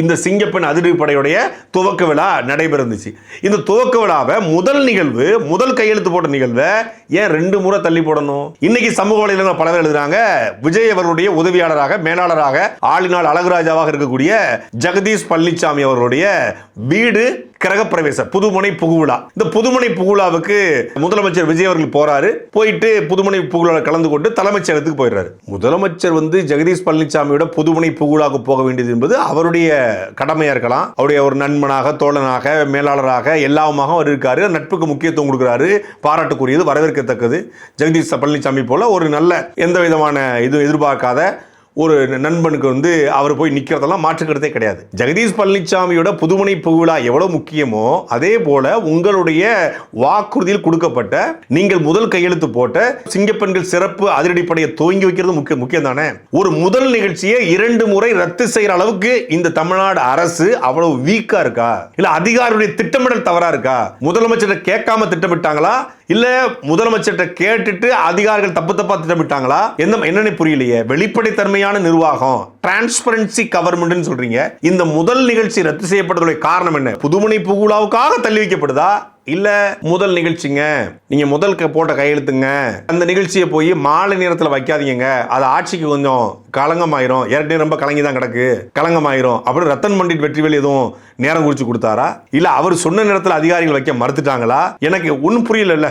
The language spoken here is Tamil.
இந்த சிங்கப்பெண் அதிரடிப்படையுடைய துவக்க விழா நடைபெறுந்துச்சு. இந்த துவக்க விழாவை முதல் நிகழ்வு, முதல் கையெழுத்து போட்ட நிகழ்வை ஏன் 2 முறை தள்ளி போடணும்? இன்னைக்கு சமூக வலைதளங்கள் பல பேர் எழுதுறாங்க, விஜய் அவர்களுடைய உதவியாளராக, மேலாளராக, ஆளினால் அழகுராஜாவாக இருக்கக்கூடிய ஜெகதீஷ் பழனிசாமி அவர்களுடைய வீடு கிரகப்பிரவேச புதுமனை புகுவிழா. இந்த புதுமனை புகுவிழாவுக்கு முதலமைச்சர் விஜய் அவர்கள் போறாரு. போயிட்டு புதுமனை புகுவிழா கலந்து கொண்டு தலைமைச் செயலகத்துக்கு போயிடுறாரு. முதலமைச்சர் ஜெகதீஷ் பழனிசாமியோட புதுமனை புகுவிழாவுக்கு போக வேண்டியது என்பது அவருடைய கடமையா இருக்கலாம். அவருடைய ஒரு நண்பனாக, தோழனாக, மேலாளராக எல்லாமாக அவர் இருக்காரு. நட்புக்கு முக்கியத்துவம் கொடுக்கிறாரு. பாராட்டுக்குரியது, வரவேற்கத்தக்கது. ஜெகதீஷ் பழனிசாமி போல ஒரு நல்ல எந்த விதமான இது எதிர்பார்க்காத ஒரு நண்பனுக்கு அவர் போய் நிக்கிறதெல்லாம் மாற்றுக்கிறதே கிடையாது. ஜெகதீஷ் பழனிசாமியோட புதுமனை புகுவிழா எவ்வளவு முக்கியமோ அதே போல உங்களுடைய வாக்குறுதியில் கொடுக்கப்பட்ட, நீங்கள் முதல் கையெழுத்து போட்ட சிங்கப்பெண்கள் சிறப்பு அதிரடிப்படையை துவங்கி வைக்கிறது முக்கியம் தானே. ஒரு முதல் நிகழ்ச்சியை 2 முறை ரத்து செய்யற அளவுக்கு இந்த தமிழ்நாடு அரசு அவ்வளவு வீக்கா இருக்கா? இல்ல அதிகாரியுடைய திட்டமிடல் தவறா இருக்கா? முதலமைச்சர் கேட்காம திட்டமிட்டாங்களா? இல்ல முதலமைச்சர் கேட்டுட்டு அதிகாரிகள் தப்பு தப்பா திட்டமிட்டாங்களா? என்னன்னு புரியலையே. வெளிப்படைத்தன்மையான நிர்வாகம், டிரான்ஸ்பரன்சி கவர்மெண்ட் சொல்றீங்க. இந்த முதல் நிகழ்ச்சி ரத்து செய்யப்பட்டதுடைய காரணம் என்ன? புதுமனை புகுவிழாவுக்காக தள்ளி வைக்கப்படுதா? இல்ல முதல் நிகழ்ச்சிங்க, நீங்க முதல் போட்ட கையெழுத்துங்க, அந்த நிகழ்ச்சியை போய் மாலை நேரத்தில் வைக்காதீங்க, அது ஆட்சிக்கு கொஞ்சம் களங்கமாயிரும், ஏற்கனவே ரொம்ப கலங்கி தான் கிடக்கு, களங்கமாயிரும் அப்படி ரத்தன் பண்டிட் வெற்றிவேல் எதுவும் நேரம் குறிச்சு கொடுத்தாரா? இல்ல அவர் சொன்ன நேரத்தில் அதிகாரிகள் வைக்க மறுத்துட்டாங்களா? எனக்கு ஒன்னும் புரியல.